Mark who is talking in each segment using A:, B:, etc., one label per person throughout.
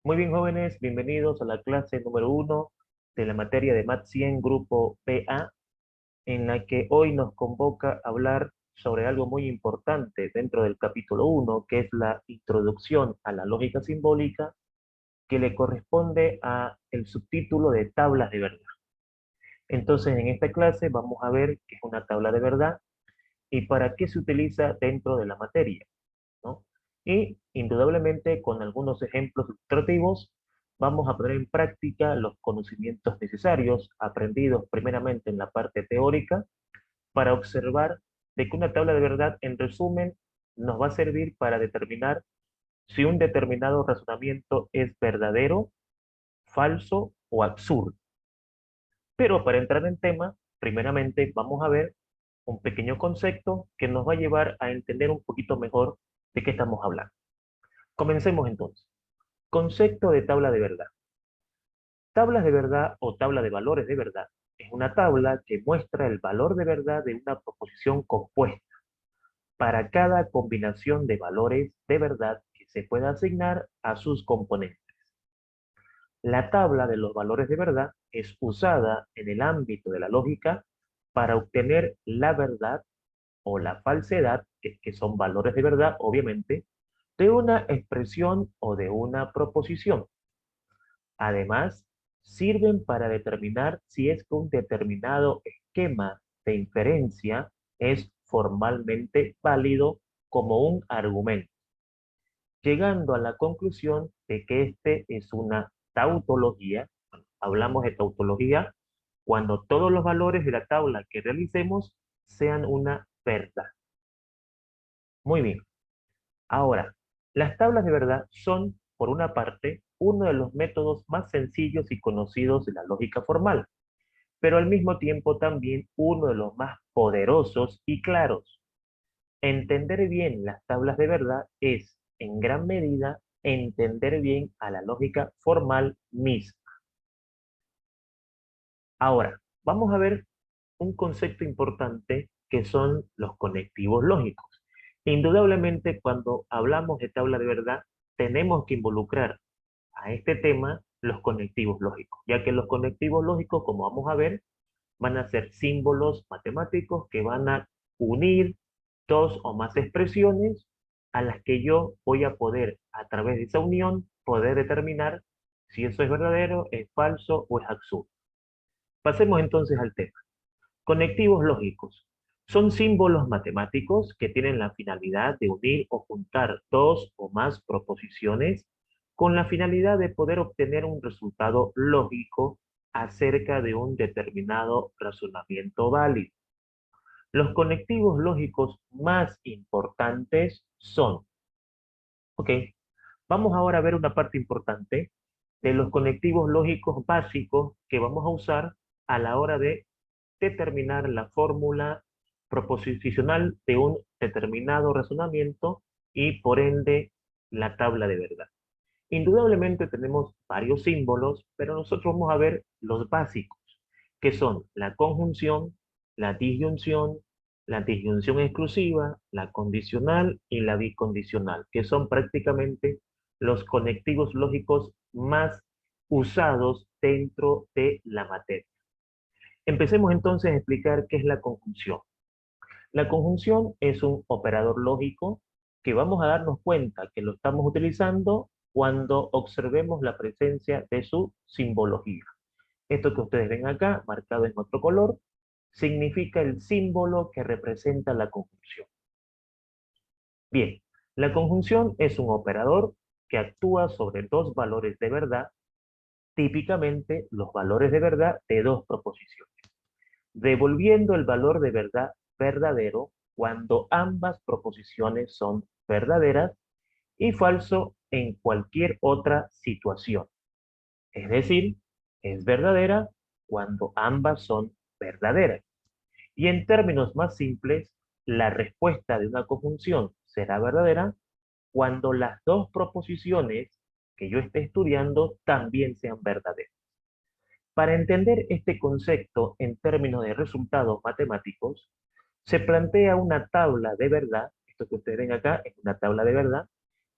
A: Muy bien, jóvenes, bienvenidos a la clase número 1 de la materia de Mat 100, grupo PA, en la que hoy nos convoca a hablar sobre algo muy importante dentro del capítulo 1, que es la introducción a la lógica simbólica, que le corresponde a el subtítulo de tablas de verdad. Entonces, en esta clase vamos a ver qué es una tabla de verdad y para qué se utiliza dentro de la materia, ¿no? Y indudablemente con algunos ejemplos ilustrativos vamos a poner en práctica los conocimientos necesarios aprendidos primeramente en la parte teórica para observar de que una tabla de verdad, en resumen, nos va a servir para determinar si un determinado razonamiento es verdadero, falso o absurdo. Pero para entrar en tema, primeramente vamos a ver un pequeño concepto que nos va a llevar a entender un poquito mejor de qué estamos hablando. Comencemos entonces. Concepto de tabla de verdad. Tablas de verdad o tabla de valores de verdad es una tabla que muestra el valor de verdad de una proposición compuesta para cada combinación de valores de verdad que se pueda asignar a sus componentes. La tabla de los valores de verdad es usada en el ámbito de la lógica para obtener la verdad o la falsedad, que son valores de verdad, obviamente, de una expresión o de una proposición. Además, sirven para determinar si es que un determinado esquema de inferencia es formalmente válido como un argumento, llegando a la conclusión de que este es una tautología. Hablamos de tautología cuando todos los valores de la tabla que realicemos sean una verdad. Muy bien. Ahora, las tablas de verdad son, por una parte, uno de los métodos más sencillos y conocidos de la lógica formal, pero al mismo tiempo también uno de los más poderosos y claros. Entender bien las tablas de verdad es, en gran medida, entender bien a la lógica formal misma. Ahora, vamos a ver un concepto importante que son los conectivos lógicos. Indudablemente, cuando hablamos de tabla de verdad, tenemos que involucrar a este tema los conectivos lógicos, ya que los conectivos lógicos, como vamos a ver, van a ser símbolos matemáticos que van a unir dos o más expresiones a las que yo voy a poder, a través de esa unión, poder determinar si eso es verdadero, es falso o es absurdo. Pasemos entonces al tema. Conectivos lógicos. Son símbolos matemáticos que tienen la finalidad de unir o juntar dos o más proposiciones con la finalidad de poder obtener un resultado lógico acerca de un determinado razonamiento válido. Los conectivos lógicos más importantes son, ok, vamos ahora a ver una parte importante de los conectivos lógicos básicos que vamos a usar a la hora de determinar la fórmula proposicional de un determinado razonamiento y por ende la tabla de verdad. Indudablemente tenemos varios símbolos, pero nosotros vamos a ver los básicos, que son la conjunción, la disyunción exclusiva, la condicional y la bicondicional, que son prácticamente los conectivos lógicos más usados dentro de la materia. Empecemos entonces a explicar qué es la conjunción. La conjunción es un operador lógico que vamos a darnos cuenta que lo estamos utilizando cuando observemos la presencia de su simbología. Esto que ustedes ven acá, marcado en otro color, significa el símbolo que representa la conjunción. Bien, la conjunción es un operador que actúa sobre dos valores de verdad, típicamente los valores de verdad de dos proposiciones, devolviendo el valor de verdad verdadero cuando ambas proposiciones son verdaderas y falso en cualquier otra situación. Es decir, es verdadera cuando ambas son verdaderas. Y en términos más simples, la respuesta de una conjunción será verdadera cuando las dos proposiciones que yo esté estudiando también sean verdaderas. Para entender este concepto en términos de resultados matemáticos, se plantea una tabla de verdad. Esto que ustedes ven acá es una tabla de verdad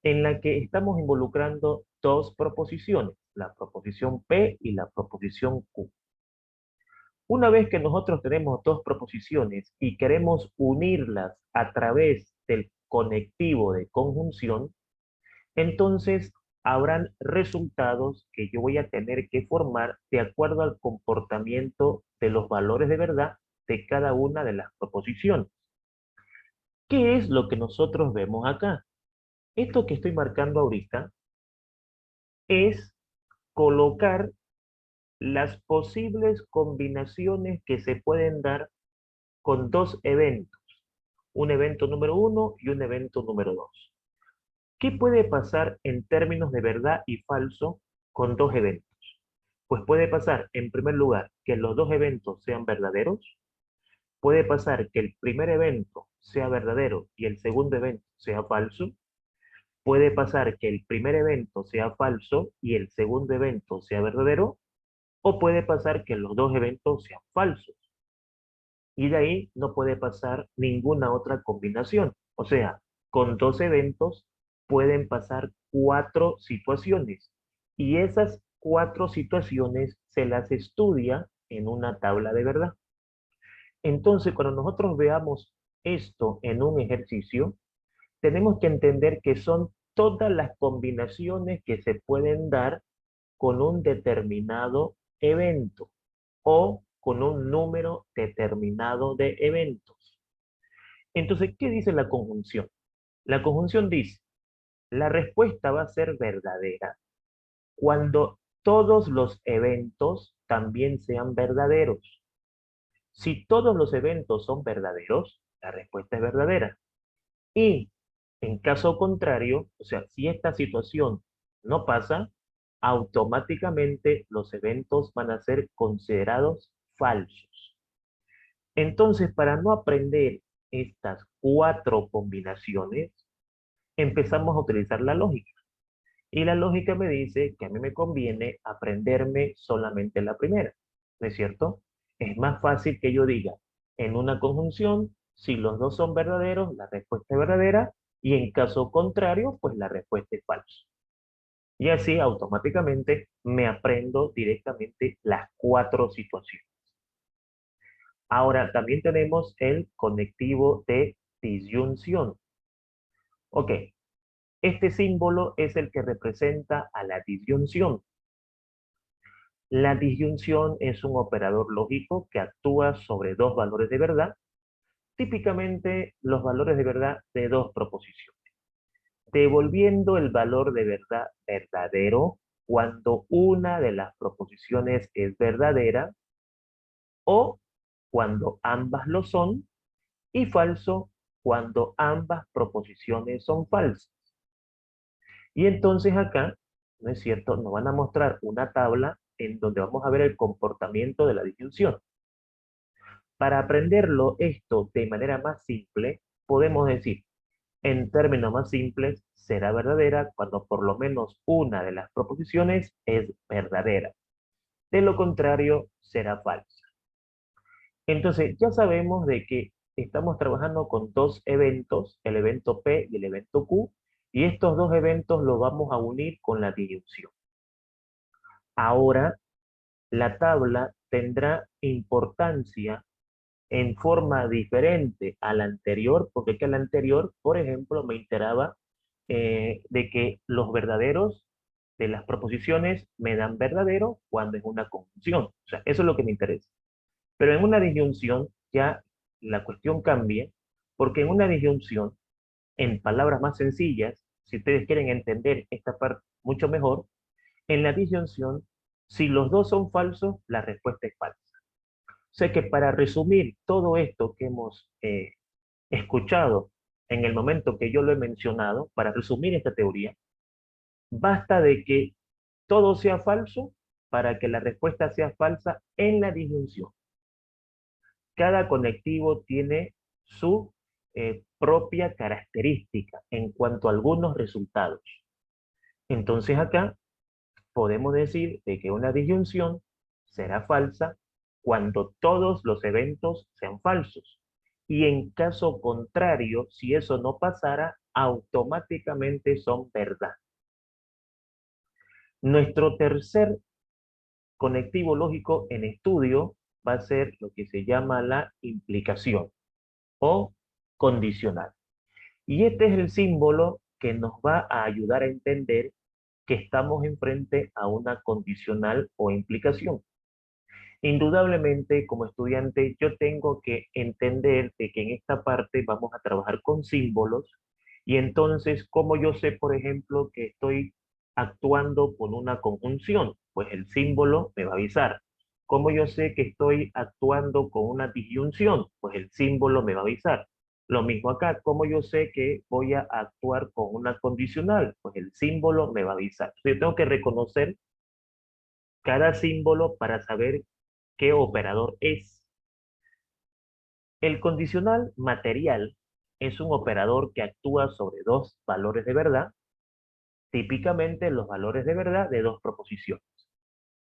A: en la que estamos involucrando dos proposiciones, la proposición P y la proposición Q. Una vez que nosotros tenemos dos proposiciones y queremos unirlas a través del conectivo de conjunción, entonces habrán resultados que yo voy a tener que formar de acuerdo al comportamiento de los valores de verdad de cada una de las proposiciones. ¿Qué es lo que nosotros vemos acá? Esto que estoy marcando ahorita es colocar las posibles combinaciones que se pueden dar con dos eventos, un evento número uno y un evento número dos. ¿Qué puede pasar en términos de verdad y falso con dos eventos? Pues puede pasar, en primer lugar, que los dos eventos sean verdaderos. Puede pasar que el primer evento sea verdadero y el segundo evento sea falso. Puede pasar que el primer evento sea falso y el segundo evento sea verdadero. O puede pasar que los dos eventos sean falsos. Y de ahí no puede pasar ninguna otra combinación. O sea, con dos eventos pueden pasar cuatro situaciones. Y esas cuatro situaciones se las estudia en una tabla de verdad. Entonces, cuando nosotros veamos esto en un ejercicio, tenemos que entender que son todas las combinaciones que se pueden dar con un determinado evento o con un número determinado de eventos. Entonces, ¿qué dice la conjunción? La conjunción dice, la respuesta va a ser verdadera cuando todos los eventos también sean verdaderos. Si todos los eventos son verdaderos, la respuesta es verdadera. Y en caso contrario, o sea, si esta situación no pasa, automáticamente los eventos van a ser considerados falsos. Entonces, para no aprender estas cuatro combinaciones, empezamos a utilizar la lógica. Y la lógica me dice que a mí me conviene aprenderme solamente la primera, ¿no es cierto? Es más fácil que yo diga, en una conjunción, si los dos son verdaderos, la respuesta es verdadera, y en caso contrario, pues la respuesta es falsa. Y así automáticamente me aprendo directamente las cuatro situaciones. Ahora, también tenemos el conectivo de disyunción. Ok, este símbolo es el que representa a la disyunción. La disyunción es un operador lógico que actúa sobre dos valores de verdad, típicamente los valores de verdad de dos proposiciones, devolviendo el valor de verdad verdadero cuando una de las proposiciones es verdadera o cuando ambas lo son, y falso cuando ambas proposiciones son falsas. Y entonces acá, ¿no es cierto?, nos van a mostrar una tabla en donde vamos a ver el comportamiento de la disyunción. Para aprenderlo esto de manera más simple, podemos decir, en términos más simples, será verdadera cuando por lo menos una de las proposiciones es verdadera. De lo contrario, será falsa. Entonces, ya sabemos de que estamos trabajando con dos eventos, el evento P y el evento Q, y estos dos eventos los vamos a unir con la disyunción. Ahora, la tabla tendrá importancia en forma diferente a la anterior, porque que la anterior, por ejemplo, me enteraba de que los verdaderos de las proposiciones me dan verdadero cuando es una conjunción. O sea, eso es lo que me interesa. Pero en una disyunción ya la cuestión cambia, porque en una disyunción, en palabras más sencillas, si ustedes quieren entender esta parte mucho mejor, en la disyunción, si los dos son falsos, la respuesta es falsa. O sea que para resumir todo esto que hemos escuchado en el momento que yo lo he mencionado, para resumir esta teoría, basta de que todo sea falso para que la respuesta sea falsa en la disyunción. Cada conectivo tiene su propia característica en cuanto a algunos resultados. Entonces acá podemos decir de que una disyunción será falsa cuando todos los eventos sean falsos. Y en caso contrario, si eso no pasara, automáticamente son verdad. Nuestro tercer conectivo lógico en estudio va a ser lo que se llama la implicación o condicional. Y este es el símbolo que nos va a ayudar a entender que estamos enfrente a una condicional o implicación. Indudablemente, como estudiante, yo tengo que entender de que en esta parte vamos a trabajar con símbolos y entonces, ¿cómo yo sé, por ejemplo, que estoy actuando con una conjunción? Pues el símbolo me va a avisar. ¿Cómo yo sé que estoy actuando con una disyunción? Pues el símbolo me va a avisar. Lo mismo acá, ¿cómo yo sé que voy a actuar con una condicional? Pues el símbolo me va a avisar. Yo tengo que reconocer cada símbolo para saber qué operador es. El condicional material es un operador que actúa sobre dos valores de verdad, típicamente los valores de verdad de dos proposiciones,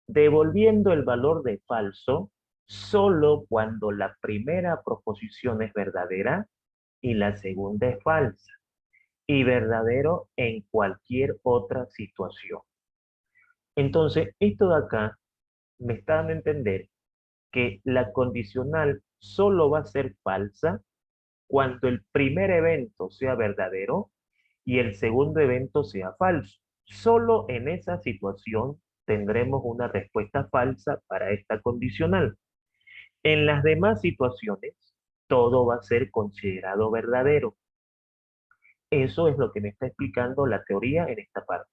A: devolviendo el valor de falso solo cuando la primera proposición es verdadera y la segunda es falsa, y verdadero en cualquier otra situación. Entonces, esto de acá me está dando a entender que la condicional solo va a ser falsa cuando el primer evento sea verdadero y el segundo evento sea falso. Solo en esa situación tendremos una respuesta falsa para esta condicional. En las demás situaciones, todo va a ser considerado verdadero. Eso es lo que me está explicando la teoría en esta parte.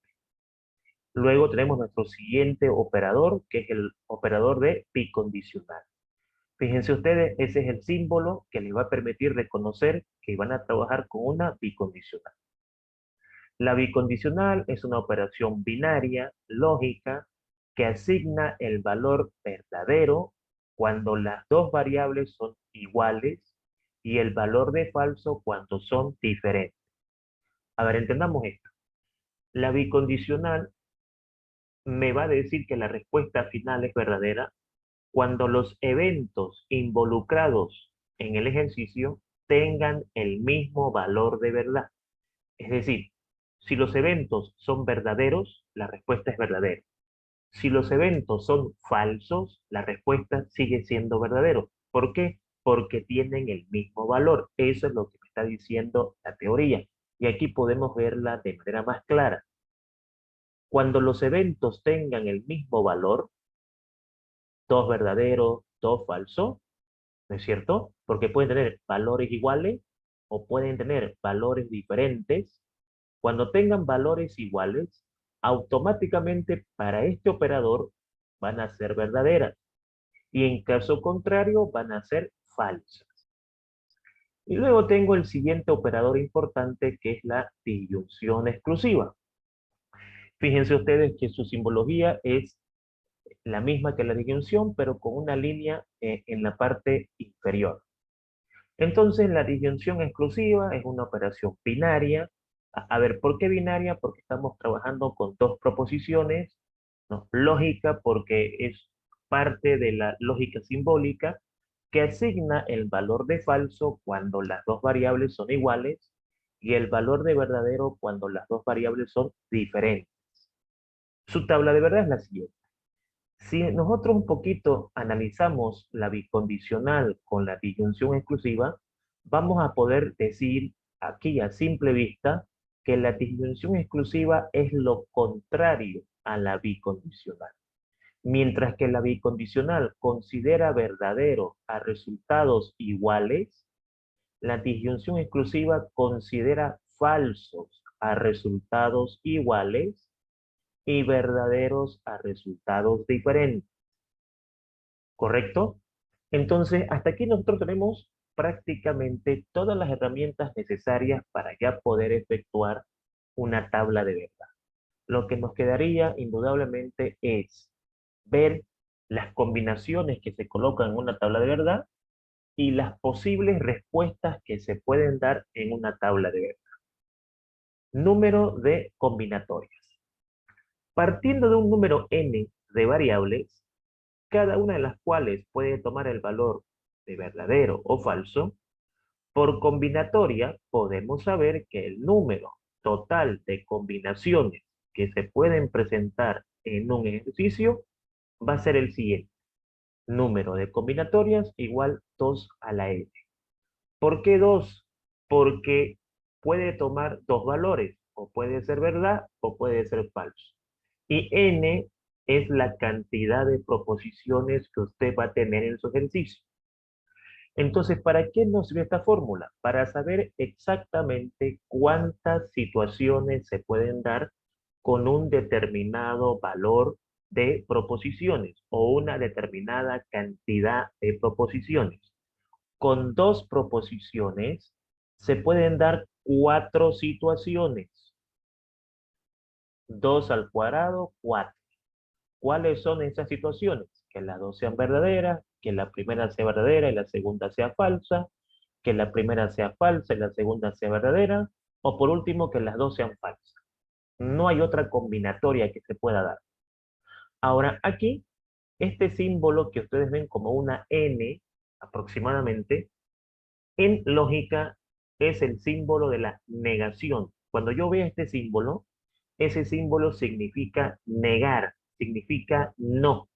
A: Luego tenemos nuestro siguiente operador, que es el operador de bicondicional. Fíjense ustedes, ese es el símbolo que les va a permitir reconocer que van a trabajar con una bicondicional. La bicondicional es una operación binaria, lógica, que asigna el valor verdadero cuando las dos variables son iguales y el valor de falso cuando son diferentes. A ver, entendamos esto. La bicondicional me va a decir que la respuesta final es verdadera cuando los eventos involucrados en el ejercicio tengan el mismo valor de verdad. Es decir, si los eventos son verdaderos, la respuesta es verdadera. Si los eventos son falsos, la respuesta sigue siendo verdadero. ¿Por qué? Porque tienen el mismo valor. Eso es lo que me está diciendo la teoría. Y aquí podemos verla de manera más clara. Cuando los eventos tengan el mismo valor, dos verdaderos, dos falsos, ¿no es cierto? Porque pueden tener valores iguales o pueden tener valores diferentes. Cuando tengan valores iguales, automáticamente para este operador van a ser verdaderas y en caso contrario van a ser falsas. Y luego tengo el siguiente operador importante que es la disyunción exclusiva. Fíjense ustedes que su simbología es la misma que la disyunción, pero con una línea en la parte inferior. Entonces, la disyunción exclusiva es una operación binaria. A ver, ¿por qué binaria? Porque estamos trabajando con dos proposiciones, ¿no? Lógica, porque es parte de la lógica simbólica que asigna el valor de falso cuando las dos variables son iguales y el valor de verdadero cuando las dos variables son diferentes. Su tabla de verdad es la siguiente. Si nosotros un poquito analizamos la bicondicional con la disyunción exclusiva, vamos a poder decir aquí a simple vista que la disyunción exclusiva es lo contrario a la bicondicional. Mientras que la bicondicional considera verdadero a resultados iguales, la disyunción exclusiva considera falsos a resultados iguales y verdaderos a resultados diferentes. ¿Correcto? Entonces, hasta aquí nosotros tenemos prácticamente todas las herramientas necesarias para ya poder efectuar una tabla de verdad. Lo que nos quedaría indudablemente es ver las combinaciones que se colocan en una tabla de verdad y las posibles respuestas que se pueden dar en una tabla de verdad. Número de combinatorias. Partiendo de un número n de variables, cada una de las cuales puede tomar el valor de verdadero o falso, Por combinatoria podemos saber que el número total de combinaciones que se pueden presentar en un ejercicio va a ser el siguiente. Número de combinatorias igual 2 a la n. ¿Por qué 2? Porque puede tomar dos valores, o puede ser verdad o puede ser falso. Y n es la cantidad de proposiciones que usted va a tener en su ejercicio. Entonces, ¿para qué nos sirve esta fórmula? Para saber exactamente cuántas situaciones se pueden dar con un determinado valor de proposiciones o una determinada cantidad de proposiciones. Con dos proposiciones se pueden dar cuatro situaciones. 2 al cuadrado, 4. ¿Cuáles son esas situaciones? Que las dos sean verdaderas, que la primera sea verdadera y la segunda sea falsa, que la primera sea falsa y la segunda sea verdadera, o por último, que las dos sean falsas. No hay otra combinatoria que se pueda dar. Ahora, aquí, este símbolo que ustedes ven como una N aproximadamente, en lógica es el símbolo de la negación. Cuando yo veo este símbolo, ese símbolo significa negar, significa no.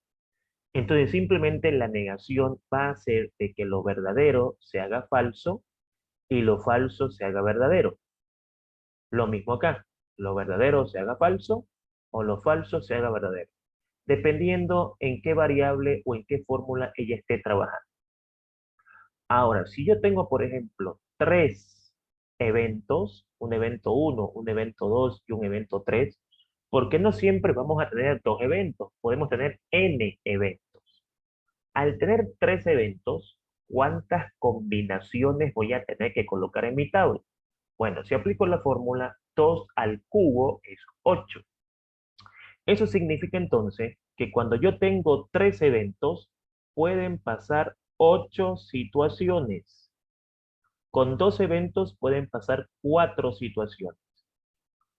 A: Entonces simplemente la negación va a hacer de que lo verdadero se haga falso y lo falso se haga verdadero. Lo mismo acá, lo verdadero se haga falso o lo falso se haga verdadero, dependiendo en qué variable o en qué fórmula ella esté trabajando. Ahora, si yo tengo, por ejemplo, tres eventos, un evento 1, un evento 2 y un evento 3, ¿por qué no siempre vamos a tener dos eventos? Podemos tener n eventos. Al tener tres eventos, ¿cuántas combinaciones voy a tener que colocar en mi tabla? Bueno, si aplico la fórmula, 2 al cubo es 8. Eso significa entonces que cuando yo tengo tres eventos, pueden pasar 8 situaciones. Con dos eventos pueden pasar 4 situaciones.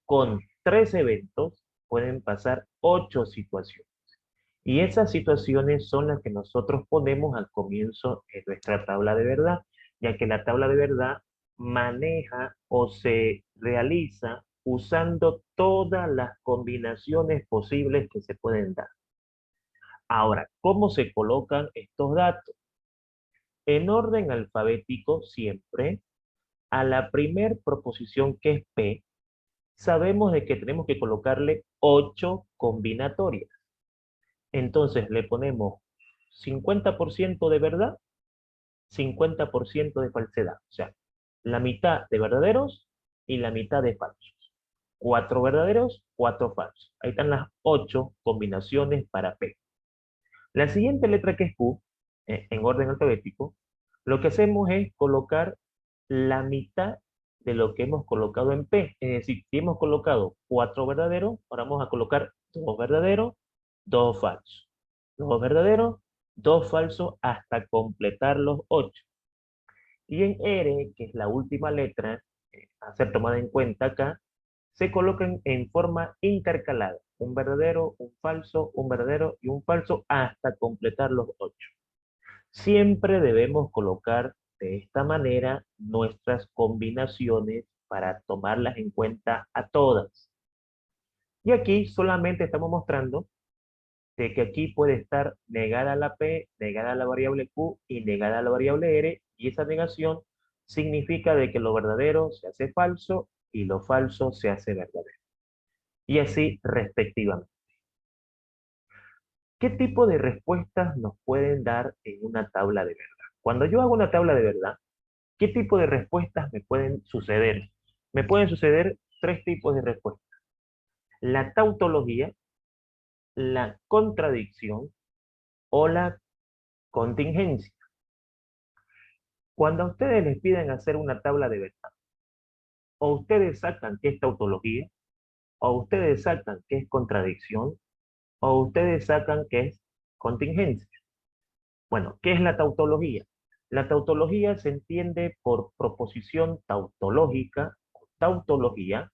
A: Con tres eventos pueden pasar 8 situaciones. Y esas situaciones son las que nosotros ponemos al comienzo en nuestra tabla de verdad, ya que la tabla de verdad maneja o se realiza usando todas las combinaciones posibles que se pueden dar. Ahora, ¿cómo se colocan estos datos? En orden alfabético siempre, a la primer proposición que es P, sabemos de que tenemos que colocarle 8 combinatorias. Entonces le ponemos 50% de verdad, 50% de falsedad. O sea, la mitad de verdaderos y la mitad de falsos. 4 verdaderos, 4 falsos. Ahí están las 8 combinaciones para P. La siguiente letra que es Q, en orden alfabético, lo que hacemos es colocar la mitad de lo que hemos colocado en P. Es decir, si hemos colocado 4 verdaderos, ahora vamos a colocar 2 verdaderos, 2 falsos. 2 verdaderos, 2 falsos hasta completar los 8. Y en R, que es la última letra a ser tomada en cuenta acá, se colocan en forma intercalada. Un verdadero, un verdadero y un falso hasta completar los 8. Siempre debemos colocar de esta manera nuestras combinaciones para tomarlas en cuenta a todas. Y aquí solamente estamos mostrando de que aquí puede estar negada la P, negada la variable Q y negada la variable R, y esa negación significa de que lo verdadero se hace falso y lo falso se hace verdadero. Y así respectivamente. ¿Qué tipo de respuestas nos pueden dar en una tabla de verdad? Cuando yo hago una tabla de verdad, ¿qué tipo de respuestas me pueden suceder? Me pueden suceder tres tipos de respuestas: la tautología, la contradicción o la contingencia. Cuando a ustedes les piden hacer una tabla de verdad, o ustedes sacan qué es tautología, o ustedes sacan qué es contradicción, o ustedes sacan qué es contingencia. Bueno, ¿qué es la tautología? La tautología se entiende por proposición tautológica o tautología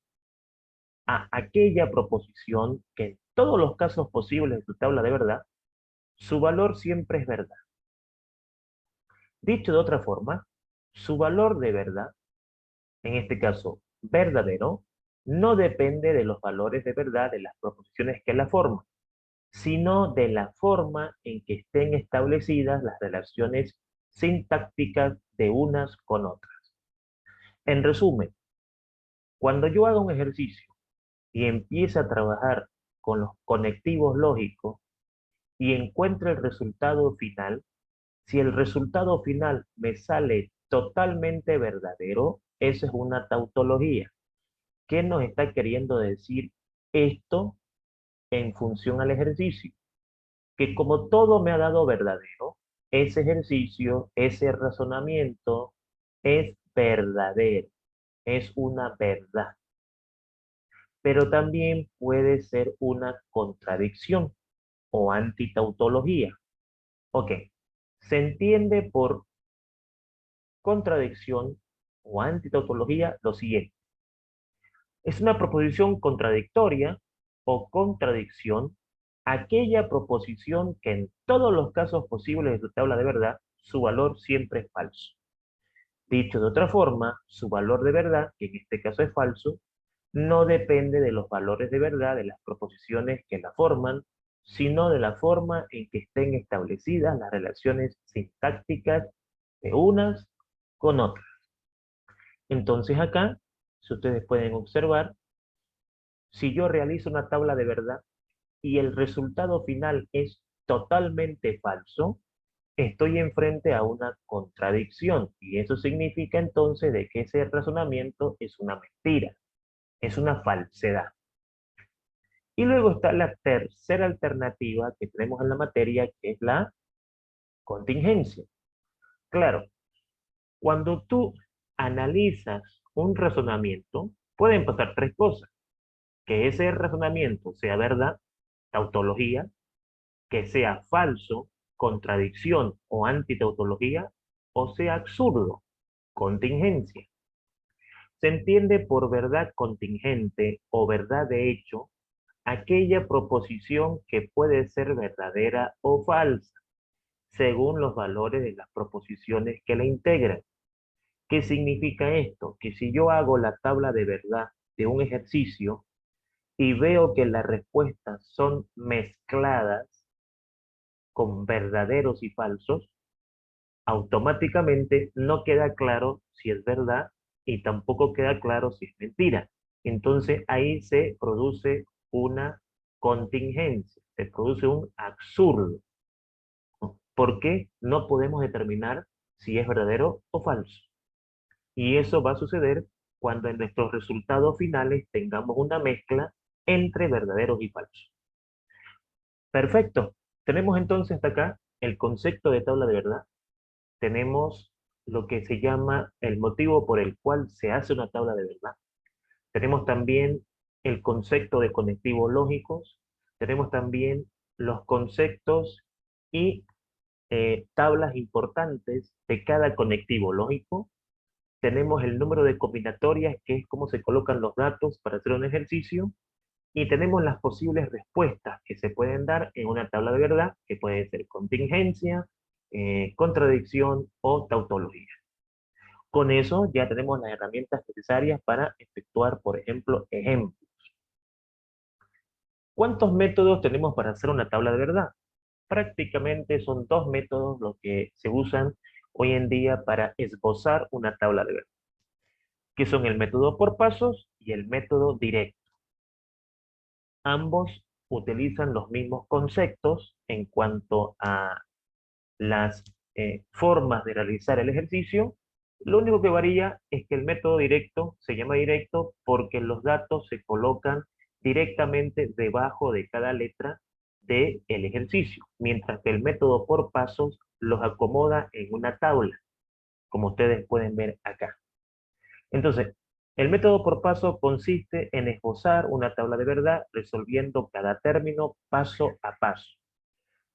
A: a aquella proposición que en todos los casos posibles de tu tabla de verdad, su valor siempre es verdad. Dicho de otra forma, Su valor de verdad, en este caso verdadero, no depende de los valores de verdad de las proposiciones que la forman, sino de la forma en que estén establecidas las relaciones sintácticas de unas con otras. En resumen, cuando yo haga un ejercicio y empiece a trabajar con los conectivos lógicos y encuentre el resultado final, si el resultado final me sale totalmente verdadero, eso es una tautología. ¿Qué nos está queriendo decir esto en función al ejercicio? Que como todo me ha dado verdadero, ese ejercicio, ese razonamiento es verdadero, es una verdad, pero también puede ser una contradicción o antitautología. Ok, se entiende por contradicción o antitautología lo siguiente. Es una proposición contradictoria o contradicción aquella proposición que en todos los casos posibles de su tabla de verdad, su valor siempre es falso. Dicho de otra forma, su valor de verdad, que en este caso es falso, no depende de los valores de verdad de las proposiciones que la forman, sino de la forma en que estén establecidas las relaciones sintácticas de unas con otras. Entonces acá, si ustedes pueden observar, si yo realizo una tabla de verdad y el resultado final es totalmente falso, estoy enfrente a una contradicción y eso significa entonces de que ese razonamiento es una mentira, es una falsedad. Y luego está la tercera alternativa que tenemos en la materia, que es la contingencia. Claro, cuando tú analizas un razonamiento, pueden pasar tres cosas. Que ese razonamiento sea verdad, tautología, que sea falso, contradicción o antitautología, o sea absurdo, contingencia. Se entiende por verdad contingente o verdad de hecho aquella proposición que puede ser verdadera o falsa, según los valores de las proposiciones que la integran. ¿Qué significa esto? Que si yo hago la tabla de verdad de un ejercicio y veo que las respuestas son mezcladas con verdaderos y falsos, automáticamente no queda claro si es verdad y tampoco queda claro si es mentira. Entonces ahí se produce una contingencia, se produce un absurdo. ¿No? ¿Por qué no podemos determinar si es verdadero o falso? Y eso va a suceder cuando en nuestros resultados finales tengamos una mezcla entre verdaderos y falsos. Perfecto. Tenemos entonces hasta acá el concepto de tabla de verdad. Tenemos lo que se llama el motivo por el cual se hace una tabla de verdad. Tenemos también el concepto de conectivos lógicos. Tenemos también los conceptos y tablas importantes de cada conectivo lógico. Tenemos el número de combinatorias, que es cómo se colocan los datos para hacer un ejercicio. Y tenemos las posibles respuestas que se pueden dar en una tabla de verdad, que puede ser contingencia, contradicción o tautología. Con eso ya tenemos las herramientas necesarias para efectuar, por ejemplo, ejemplos. ¿Cuántos métodos tenemos para hacer una tabla de verdad? Prácticamente son dos métodos los que se usan hoy en día para esbozar una tabla de verdad, que son el método por pasos y el método directo. Ambos utilizan los mismos conceptos en cuanto a las formas de realizar el ejercicio. Lo único que varía es que el método directo se llama directo porque los datos se colocan directamente debajo de cada letra del ejercicio, mientras que el método por pasos los acomoda en una tabla, como ustedes pueden ver acá. Entonces, el método por paso consiste en esbozar una tabla de verdad resolviendo cada término paso a paso,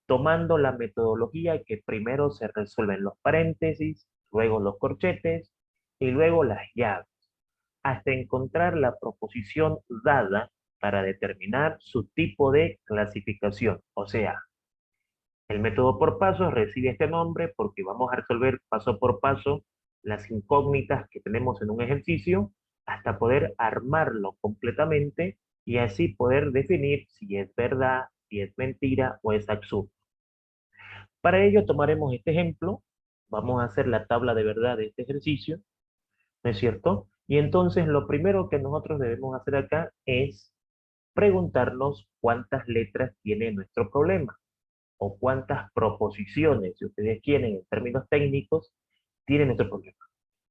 A: tomando la metodología que primero se resuelven los paréntesis, luego los corchetes y luego las llaves, hasta encontrar la proposición dada para determinar su tipo de clasificación. O sea, el método por pasos recibe este nombre porque vamos a resolver paso por paso las incógnitas que tenemos en un ejercicio hasta poder armarlo completamente y así poder definir si es verdad, si es mentira o es absurdo. Para ello tomaremos este ejemplo, vamos a hacer la tabla de verdad de este ejercicio, ¿no es cierto? Y entonces lo primero que nosotros debemos hacer acá es preguntarnos cuántas letras tiene nuestro problema o cuántas proposiciones, si ustedes quieren en términos técnicos, tiene nuestro problema.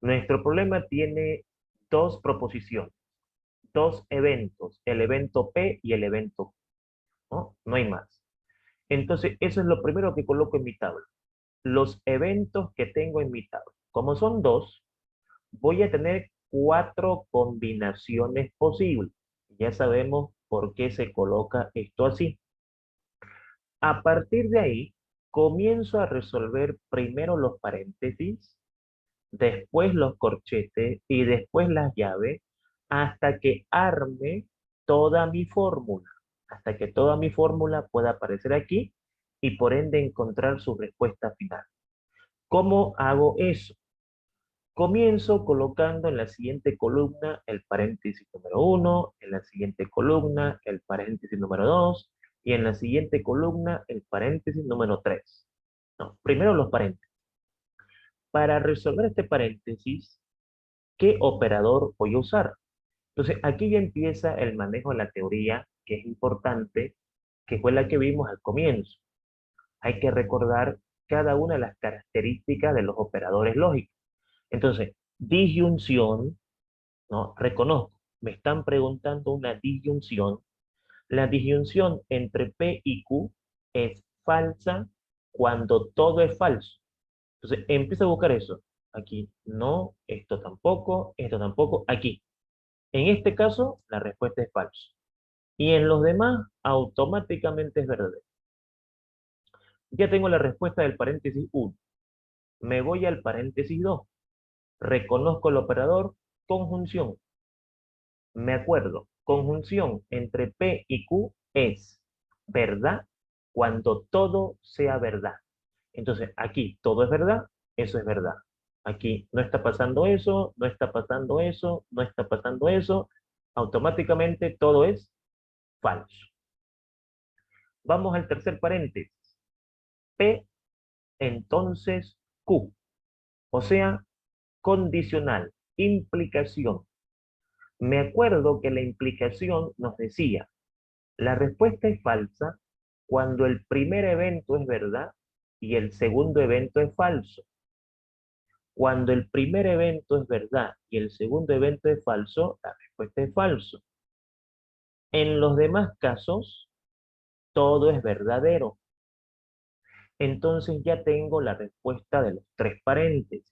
A: Nuestro problema tiene dos proposiciones, dos eventos, el evento P y el evento Q, ¿no? No hay más. Entonces, eso es lo primero que coloco en mi tabla. Los eventos que tengo en mi tabla. Como son dos, voy a tener cuatro combinaciones posibles. Ya sabemos por qué se coloca esto así. A partir de ahí, comienzo a resolver primero los paréntesis, después los corchetes y después las llaves, hasta que arme toda mi fórmula, hasta que toda mi fórmula pueda aparecer aquí y por ende encontrar su respuesta final. ¿Cómo hago eso? Comienzo colocando en la siguiente columna el paréntesis número 1, en la siguiente columna el paréntesis número 2 y en la siguiente columna el paréntesis número 3. No, primero los paréntesis. Para resolver este paréntesis, ¿qué operador voy a usar? Entonces, aquí ya empieza el manejo de la teoría, que es importante, que fue la que vimos al comienzo. Hay que recordar cada una de las características de los operadores lógicos. Entonces, disyunción, ¿no? Reconozco, me están preguntando una disyunción. La disyunción entre P y Q es falsa cuando todo es falso. Entonces, empiezo a buscar eso. Aquí, no, esto tampoco, aquí. En este caso, la respuesta es falso. Y en los demás, automáticamente es verdadero. Ya tengo la respuesta del paréntesis 1. Me voy al paréntesis 2. Reconozco el operador conjunción. Me acuerdo, conjunción entre P y Q es verdad cuando todo sea verdad. Entonces, aquí todo es verdad, eso es verdad. Aquí no está pasando eso, no está pasando eso, no está pasando eso. Automáticamente todo es falso. Vamos al tercer paréntesis. P, entonces Q. O sea, condicional, implicación. Me acuerdo que la implicación nos decía, la respuesta es falsa cuando el primer evento es verdad y el segundo evento es falso. Cuando el primer evento es verdad y el segundo evento es falso, la respuesta es falso. En los demás casos, todo es verdadero. Entonces ya tengo la respuesta de los tres paréntesis.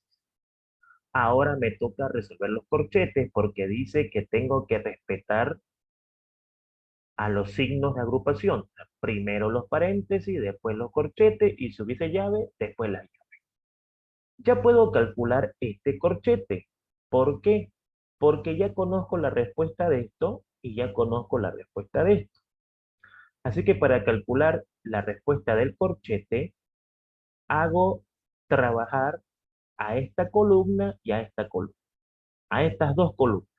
A: Ahora me toca resolver los corchetes porque dice que tengo que respetar a los signos de agrupación. Primero los paréntesis, después los corchetes y si hubiese llave, después la llave. Ya puedo calcular este corchete. ¿Por qué? Porque ya conozco la respuesta de esto y ya conozco la respuesta de esto. Así que para calcular la respuesta del corchete, hago trabajar a esta columna y a esta columna, a estas dos columnas.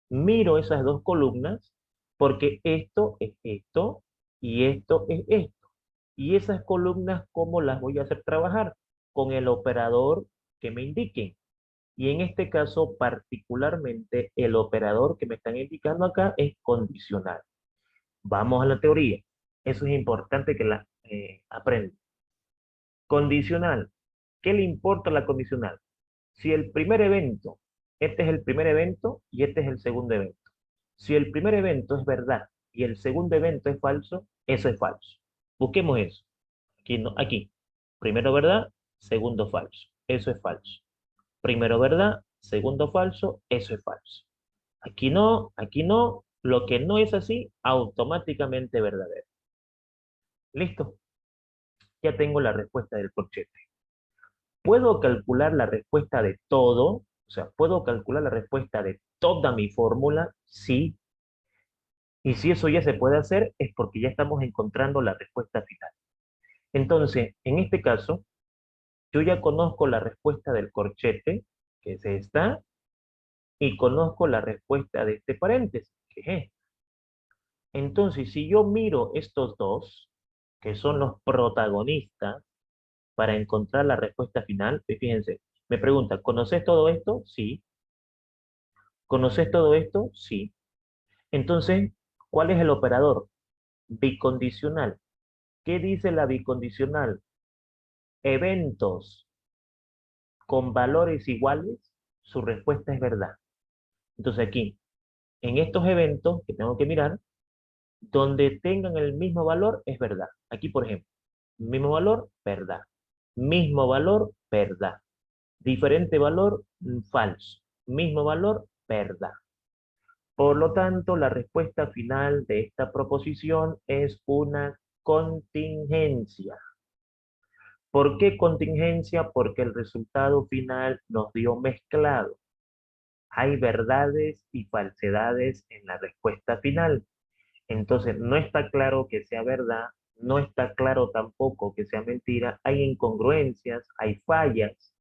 A: Miro esas dos columnas porque esto es esto y esto es esto. Y esas columnas, ¿cómo las voy a hacer trabajar? Con el operador que me indiquen. Y en este caso, particularmente, el operador que me están indicando acá es condicional. Vamos a la teoría. Eso es importante que la aprendan. Condicional. ¿Qué le importa la condicional? Si el primer evento, este es el primer evento y este es el segundo evento. Si el primer evento es verdad y el segundo evento es falso, eso es falso. Busquemos eso. Aquí, no, aquí. Primero verdad, segundo falso. Eso es falso. Primero verdad, segundo falso, eso es falso. Aquí no, aquí no. Lo que no es así, automáticamente verdadero. ¿Listo? Ya tengo la respuesta del corchete. ¿Puedo calcular la respuesta de todo? O sea, ¿puedo calcular la respuesta de toda mi fórmula? Sí. Y si eso ya se puede hacer, es porque ya estamos encontrando la respuesta final. Entonces, en este caso, Yo ya conozco la respuesta del corchete, que es esta, y conozco la respuesta de este paréntesis, que es esta. Entonces, si yo miro estos dos, que son los protagonistas, para encontrar la respuesta final, fíjense, me pregunta, ¿conoces todo esto? Sí. ¿Conoces todo esto? Sí. Entonces, ¿cuál es el operador? Bicondicional. ¿Qué dice la bicondicional? Eventos con valores iguales, su respuesta es verdad. Entonces aquí, en estos eventos que tengo que mirar, donde tengan el mismo valor es verdad. Aquí, por ejemplo, mismo valor, verdad. Mismo valor, verdad. Diferente valor, falso. Mismo valor, verdad. Por lo tanto, la respuesta final de esta proposición es una contingencia. ¿Por qué contingencia? Porque el resultado final nos dio mezclado. Hay verdades y falsedades en la respuesta final. Entonces, no está claro que sea verdad, no está claro tampoco que sea mentira, hay incongruencias, hay fallas.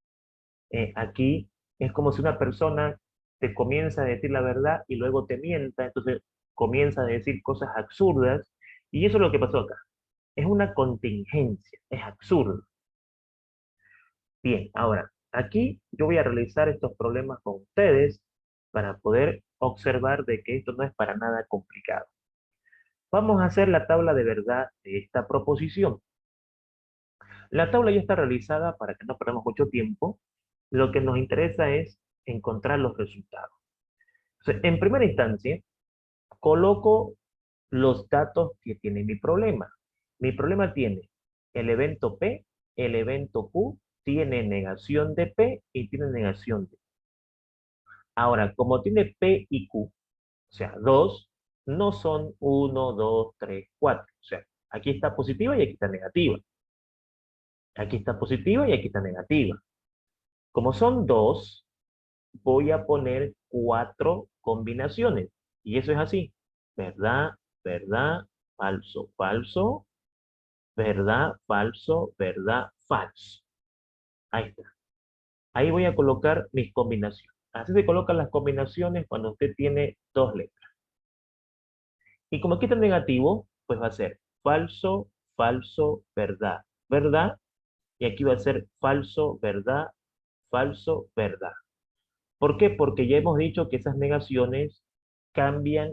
A: Aquí es como si una persona te comienza a decir la verdad y luego te mienta, entonces comienza a decir cosas absurdas, y eso es lo que pasó acá. Es una contingencia, es absurdo. Bien, ahora, aquí yo voy a realizar estos problemas con ustedes para poder observar de que esto no es para nada complicado. Vamos a hacer la tabla de verdad de esta proposición. La tabla ya está realizada para que no perdamos mucho tiempo. Lo que nos interesa es encontrar los resultados. Entonces, en primera instancia, coloco los datos que tiene mi problema. Mi problema tiene el evento P, el evento Q, tiene negación de P y tiene negación de Q. Ahora, como tiene P y Q, o sea, 2, no son 1, 2, 3, 4. O sea, aquí está positiva y aquí está negativa. Aquí está positiva y aquí está negativa. Como son 2, voy a poner 4 combinaciones. Y eso es así. Verdad, verdad, falso, falso, verdad, falso, verdad, falso. Ahí está. Ahí voy a colocar mis combinaciones. Así se colocan las combinaciones cuando usted tiene dos letras. Y como aquí está negativo, pues va a ser falso, falso, verdad, verdad. Y aquí va a ser falso, verdad, falso, verdad. ¿Por qué? Porque ya hemos dicho que esas negaciones cambian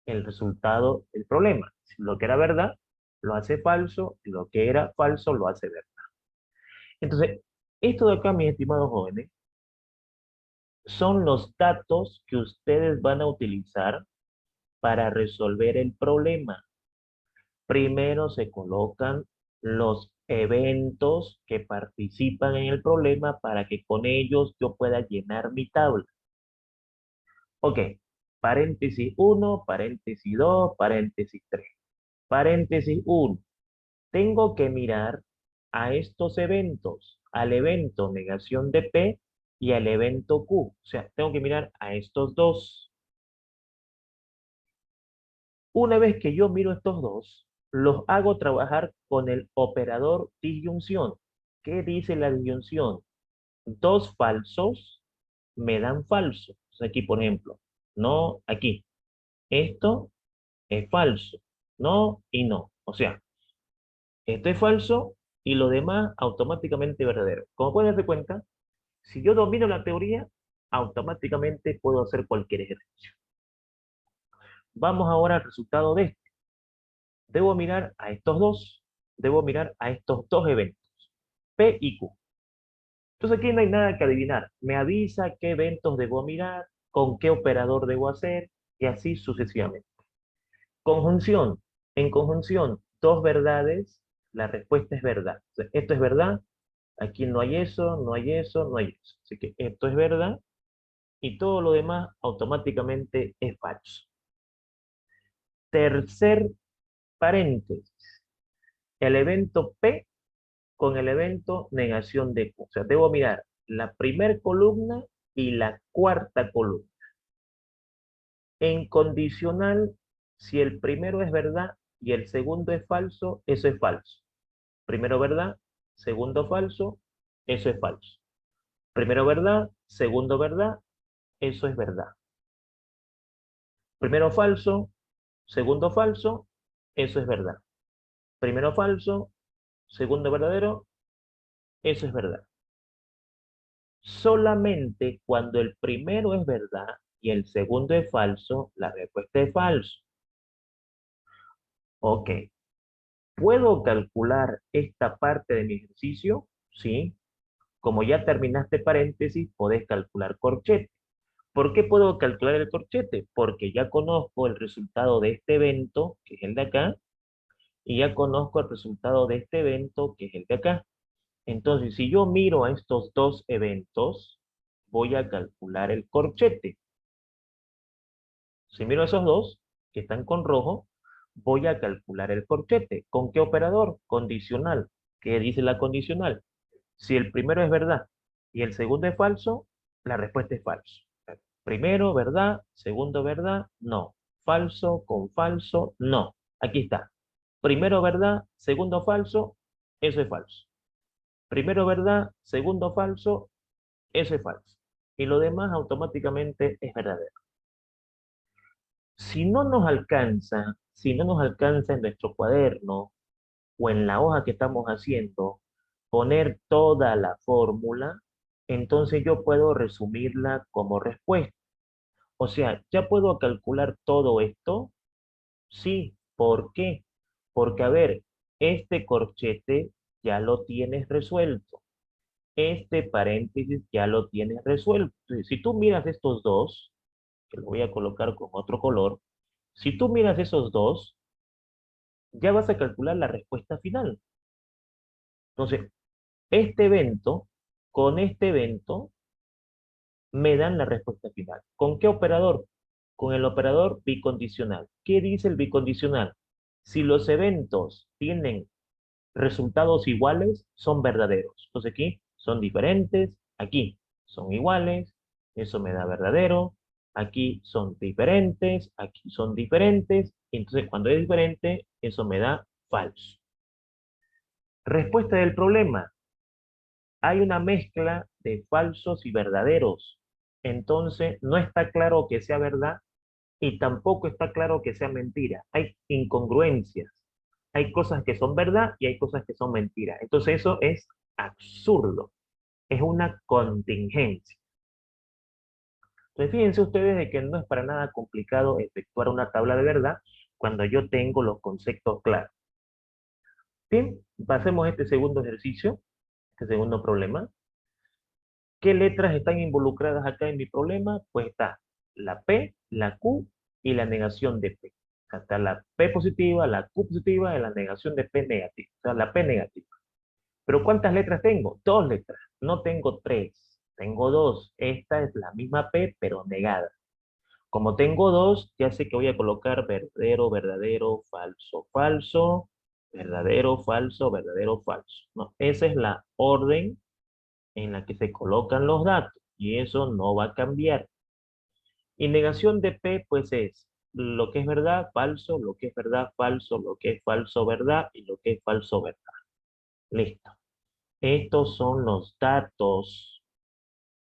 A: el resultado del problema. Si lo que era verdad, lo hace falso, y lo que era falso, lo hace verdad. Entonces, esto de acá, mis estimados jóvenes, son los datos que ustedes van a utilizar para resolver el problema. Primero se colocan los eventos que participan en el problema para que con ellos yo pueda llenar mi tabla. Ok, paréntesis 1, paréntesis 2, paréntesis 3. Paréntesis 1. Tengo que mirar a estos eventos, al evento negación de P y al evento Q. O sea, tengo que mirar a estos dos. Una vez que yo miro estos dos, los hago trabajar con el operador disyunción. ¿Qué dice la disyunción? Dos falsos me dan falso. Entonces aquí, por ejemplo, no, aquí. Esto es falso. No y no. O sea, esto es falso y lo demás automáticamente verdadero. Como pueden darse cuenta, si yo domino la teoría, automáticamente puedo hacer cualquier ejercicio. Vamos ahora al resultado de esto. Debo mirar a estos dos. Debo mirar a estos dos eventos, P y Q. Entonces aquí no hay nada que adivinar. Me avisa qué eventos debo mirar, con qué operador debo hacer, y así sucesivamente. Conjunción. En conjunción, dos verdades, la respuesta es verdad. O sea, esto es verdad, aquí no hay eso, no hay eso, no hay eso. Así que esto es verdad y todo lo demás automáticamente es falso. Tercer paréntesis. El evento P con el evento negación de Q. O sea, debo mirar la primera columna y la cuarta columna. En condicional, si el primero es verdad y el segundo es falso, eso es falso. Primero verdad, segundo falso, eso es falso. Primero verdad, segundo verdad, eso es verdad. Primero falso, segundo falso, eso es verdad. Primero falso, segundo verdadero, eso es verdad. Solamente cuando el primero es verdad y el segundo es falso, la respuesta es falso. Ok, ¿puedo calcular esta parte de mi ejercicio? Sí. Como ya terminaste paréntesis, podés calcular corchete. ¿Por qué puedo calcular el corchete? Porque ya conozco el resultado de este evento, que es el de acá, y ya conozco el resultado de este evento, que es el de acá. Entonces, si yo miro a estos dos eventos, voy a calcular el corchete. Si miro a esos dos, que están con rojo, voy a calcular el corchete. ¿Con qué operador? Condicional. ¿Qué dice la condicional? Si el primero es verdad y el segundo es falso, la respuesta es falso. Primero, verdad. Segundo, verdad. No. Falso con falso, no. Aquí está. Primero, verdad. Segundo, falso. Eso es falso. Primero, verdad. Segundo, falso. Eso es falso. Y lo demás automáticamente es verdadero. Si no nos alcanza en nuestro cuaderno o en la hoja que estamos haciendo, poner toda la fórmula, entonces yo puedo resumirla como respuesta. O sea, ¿ya puedo calcular todo esto? Sí. ¿Por qué? Porque, a ver, este corchete ya lo tienes resuelto. Este paréntesis ya lo tienes resuelto. Entonces, si tú miras estos dos, que lo voy a colocar con otro color, si tú miras esos dos, ya vas a calcular la respuesta final. Entonces, con este evento, me dan la respuesta final. ¿Con qué operador? Con el operador bicondicional. ¿Qué dice el bicondicional? Si los eventos tienen resultados iguales, son verdaderos. Entonces aquí son diferentes, aquí son iguales, eso me da verdadero, aquí son diferentes, aquí son diferentes, entonces cuando es diferente, eso me da falso. Respuesta del problema. Hay una mezcla de falsos y verdaderos. Entonces, no está claro que sea verdad y tampoco está claro que sea mentira. Hay incongruencias. Hay cosas que son verdad y hay cosas que son mentiras. Entonces, eso es absurdo. Es una contingencia. Entonces, fíjense ustedes de que no es para nada complicado efectuar una tabla de verdad cuando yo tengo los conceptos claros. Bien, pasemos a este segundo ejercicio, este segundo problema. ¿Qué letras están involucradas acá en mi problema? Pues está la P, la Q y la negación de P. O sea, está la P positiva, la Q positiva y la negación de P negativa. O sea, la P negativa. Pero ¿cuántas letras tengo? Dos letras. No tengo tres. Tengo dos. Esta es la misma P, pero negada. Como tengo dos, ya sé que voy a colocar verdadero, verdadero, falso, falso, verdadero, falso, verdadero, falso. No, esa es la orden en la que se colocan los datos y eso no va a cambiar. Y negación de P, pues es lo que es verdad, falso, lo que es verdad, falso, lo que es falso, verdad y lo que es falso, verdad. Listo. Estos son los datos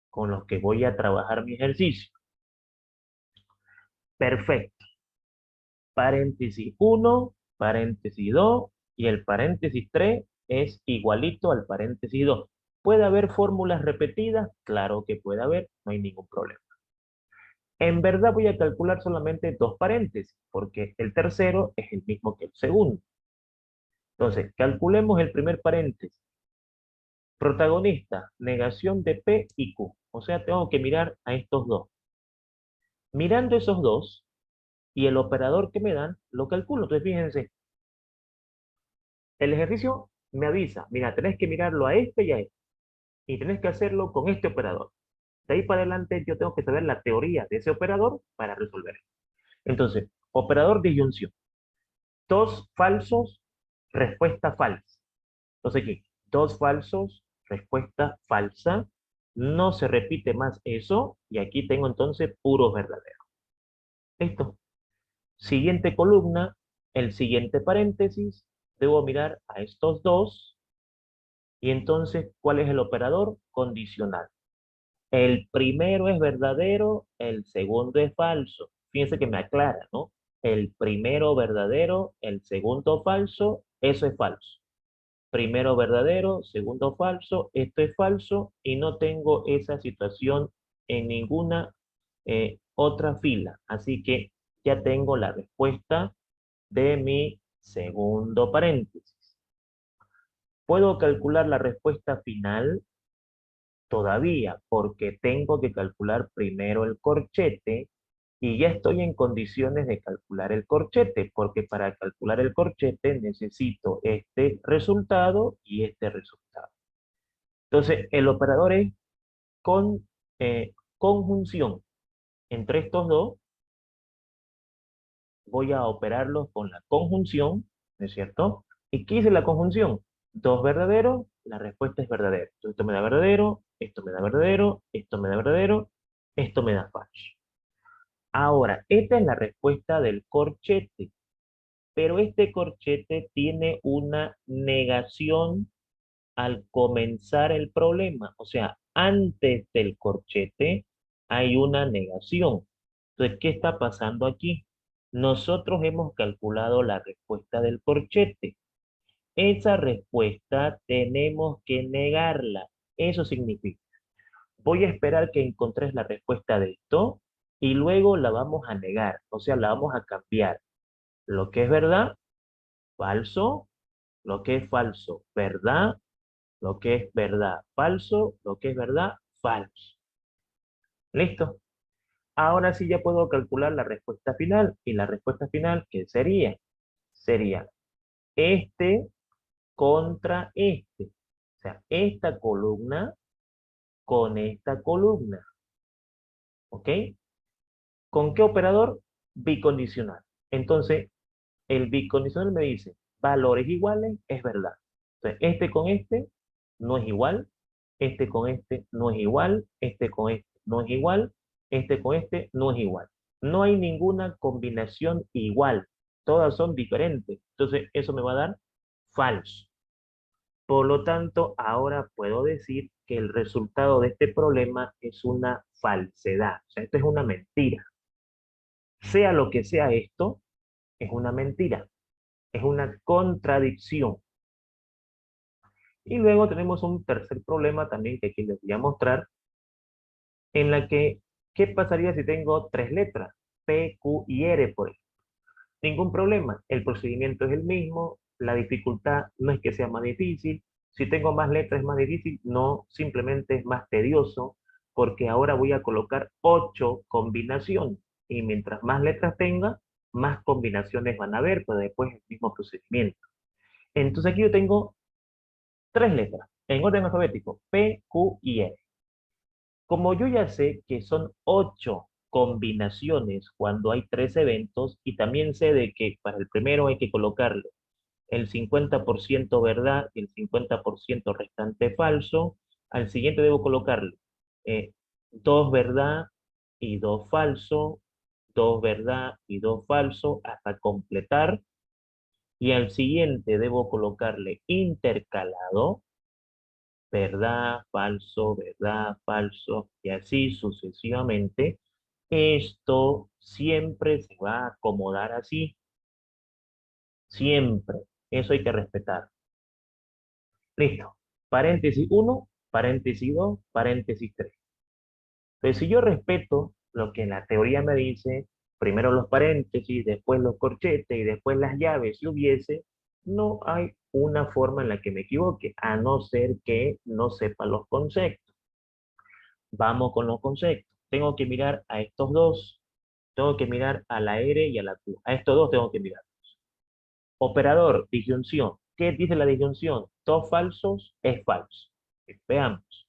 A: con los que voy a trabajar mi ejercicio. Perfecto. Paréntesis 1, paréntesis 2 y el paréntesis 3 es igualito al paréntesis 2. ¿Puede haber fórmulas repetidas? Claro que puede haber, no hay ningún problema. En verdad voy a calcular solamente dos paréntesis, porque el tercero es el mismo que el segundo. Entonces, calculemos el primer paréntesis. Protagonista, negación de P y Q. O sea, tengo que mirar a estos dos. Mirando esos dos y el operador que me dan, lo calculo. Entonces, fíjense, el ejercicio me avisa, mira, tenés que mirarlo a este y a este. Y tenés que hacerlo con este operador. De ahí para adelante yo tengo que saber la teoría de ese operador para resolverlo. Entonces, operador de disyunción. Dos falsos, respuesta falsa. Entonces aquí, dos falsos, respuesta falsa. No se repite más eso. Y aquí tengo entonces puros verdaderos. Listo. Siguiente columna, el siguiente paréntesis. Debo mirar a estos dos Y entonces, ¿cuál es el operador? Condicional. El primero es verdadero, el segundo es falso. Fíjense que me aclara, ¿no? El primero verdadero, el segundo falso, eso es falso. Primero verdadero, segundo falso, esto es falso y no tengo esa situación en ninguna otra fila. Así que ya tengo la respuesta de mi segundo paréntesis. ¿Puedo calcular la respuesta final? Todavía, porque tengo que calcular primero el corchete y ya estoy en condiciones de calcular el corchete, porque para calcular el corchete necesito este resultado y este resultado. Entonces, el operador es con conjunción entre estos dos. Voy a operarlos con la conjunción, ¿no es cierto? ¿Y qué dice la conjunción? Dos verdaderos, la respuesta es verdadero. Entonces, esto me da verdadero, esto me da verdadero, esto me da verdadero, esto me da falso. Ahora, esta es la respuesta del corchete, pero este corchete tiene una negación al comenzar el problema. O sea, antes del corchete hay una negación. Entonces, ¿qué está pasando aquí? Nosotros hemos calculado la respuesta del corchete. Esa respuesta tenemos que negarla. Eso significa, voy a esperar que encontres la respuesta de esto y luego la vamos a negar. O sea, la vamos a cambiar. Lo que es verdad, falso. Lo que es falso, verdad. Lo que es verdad, falso. Lo que es verdad, falso. ¿Listo? Ahora sí ya puedo calcular la respuesta final. ¿Y la respuesta final qué sería? Sería este contra este. O sea, esta columna con esta columna. ¿Ok? ¿Con qué operador? Bicondicional. Entonces, el bicondicional me dice, valores iguales es verdad. Entonces, este con este no es igual, este con este no es igual, este con este no es igual, este con este no es igual. No hay ninguna combinación igual, todas son diferentes. Entonces, eso me va a dar falso. Por lo tanto, ahora puedo decir que el resultado de este problema es una falsedad. O sea, esto es una mentira. Sea lo que sea esto, es una mentira. Es una contradicción. Y luego tenemos un tercer problema también que aquí les voy a mostrar, en la que, ¿qué pasaría si tengo tres letras? P, Q y R, por ejemplo. Ningún problema, el procedimiento es el mismo, la dificultad no es que sea más difícil, si tengo más letras es más difícil, no, simplemente es más tedioso, porque ahora voy a colocar 8 combinaciones, y mientras más letras tenga, más combinaciones van a haber, pero después el mismo procedimiento. Entonces aquí yo tengo tres letras, en orden alfabético, P, Q y R. Como yo ya sé que son 8 combinaciones cuando hay tres eventos, y también sé de que para el primero hay que colocarle el 50% verdad y el 50% restante falso, al siguiente debo colocarle eh, 2 verdad y 2 falso, 2 verdad y 2 falso, hasta completar, y al siguiente debo colocarle intercalado, verdad, falso, y así sucesivamente. Esto siempre se va a acomodar así, siempre. Eso hay que respetar. Listo. Paréntesis uno, paréntesis 2, paréntesis 3. Entonces, si yo respeto lo que la teoría me dice, primero los paréntesis, después los corchetes y después las llaves, si hubiese, no hay una forma en la que me equivoque, a no ser que no sepa los conceptos. Vamos con los conceptos. Tengo que mirar a estos dos. Tengo que mirar a la R y a la Q. A estos dos tengo que mirar. Operador, disyunción. ¿Qué dice la disyunción? Dos falsos es falso. Veamos.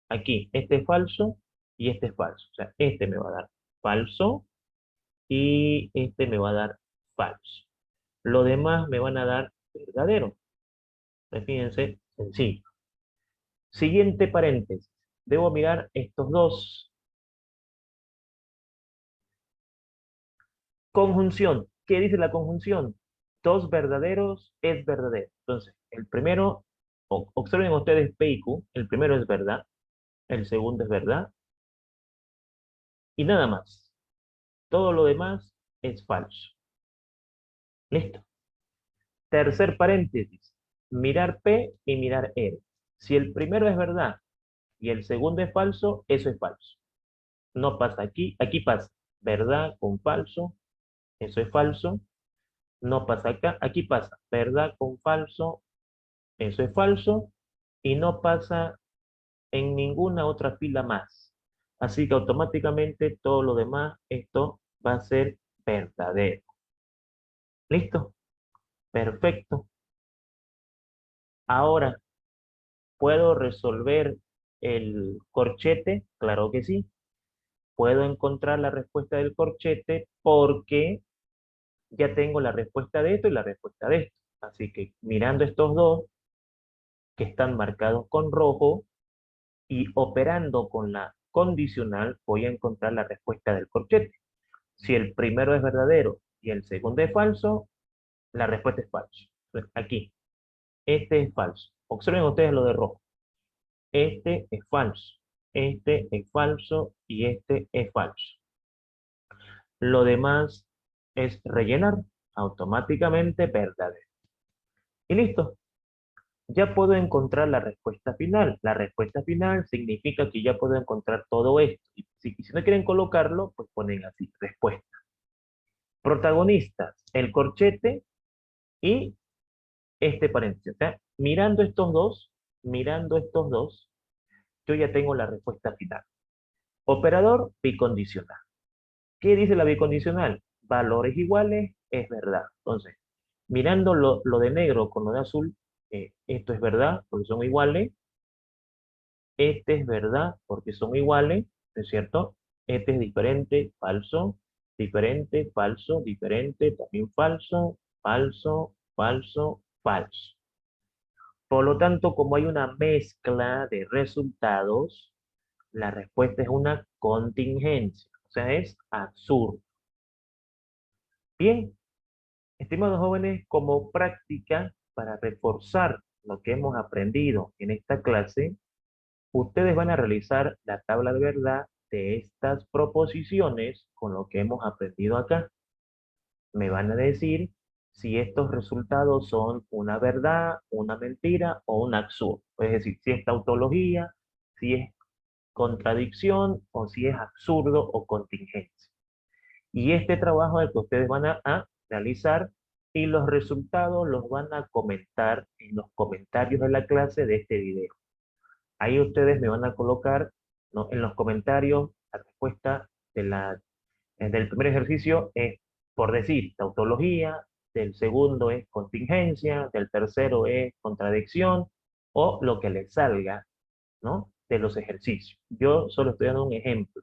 A: Aquí, este es falso y este es falso. O sea, este me va a dar falso y este me va a dar falso. Lo demás me van a dar verdadero. Fíjense, sencillo. Siguiente paréntesis. Debo mirar estos dos. Conjunción. ¿Qué dice la conjunción? Dos verdaderos es verdadero. Entonces, el primero, Observen ustedes P y Q, el primero es verdad, el segundo es verdad, y nada más. Todo lo demás es falso. ¿Listo? Tercer paréntesis, mirar P y mirar R. Si el primero es verdad y el segundo es falso, eso es falso. No pasa aquí, aquí pasa verdad con falso, eso es falso. No pasa acá, aquí pasa verdad con falso, eso es falso. Y no pasa en ninguna otra fila más. Así que automáticamente todo lo demás, esto va a ser verdadero. ¿Listo? Perfecto. Ahora, ¿puedo resolver el corchete? Claro que sí. Puedo encontrar la respuesta del corchete porque ya tengo la respuesta de esto y la respuesta de esto. Así que mirando estos dos que están marcados con rojo y operando con la condicional, voy a encontrar la respuesta del corchete. Si el primero es verdadero y el segundo es falso, la respuesta es falso. Entonces, aquí, este es falso. Observen ustedes lo de rojo. Este es falso, este es falso y este es falso. Lo demás es rellenar automáticamente verdadero. Y listo. Ya puedo encontrar la respuesta final. La respuesta final significa que ya puedo encontrar todo esto. Y si no quieren colocarlo, pues ponen así, respuesta. Protagonistas, el corchete y este paréntesis. O sea, mirando estos dos, yo ya tengo la respuesta final. Operador bicondicional. ¿Qué dice la bicondicional? Valores iguales es verdad. Entonces, mirando lo de negro con lo de azul, esto es verdad porque son iguales. Este es verdad porque son iguales, ¿no es cierto? Este es diferente, falso, diferente, falso, diferente, también falso, falso, falso, falso. Por lo tanto, como hay una mezcla de resultados, la respuesta es una contingencia, o sea, es absurdo. Bien, estimados jóvenes, como práctica para reforzar lo que hemos aprendido en esta clase, ustedes van a realizar la tabla de verdad de estas proposiciones con lo que hemos aprendido acá. Me van a decir si estos resultados son una verdad, una mentira o un absurdo. Es decir, si es tautología, si es contradicción o si es absurdo o contingencia. Y este trabajo es el que ustedes van a realizar y los resultados los van a comentar en los comentarios de la clase de este video. Ahí ustedes me van a colocar, ¿no?, en los comentarios la respuesta del primer ejercicio es, por decir, tautología, del segundo es contingencia, del tercero es contradicción, o lo que les salga, ¿no?, de los ejercicios. Yo solo estoy dando un ejemplo.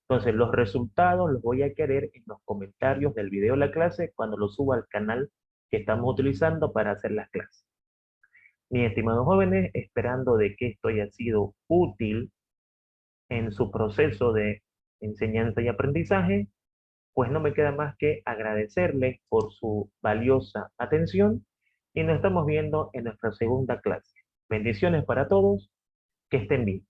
A: Entonces, los resultados los voy a querer en los comentarios del video de la clase cuando lo suba al canal que estamos utilizando para hacer las clases. Mis estimados jóvenes, esperando de que esto haya sido útil en su proceso de enseñanza y aprendizaje, pues no me queda más que agradecerles por su valiosa atención y nos estamos viendo en nuestra segunda clase. Bendiciones para todos, que estén bien.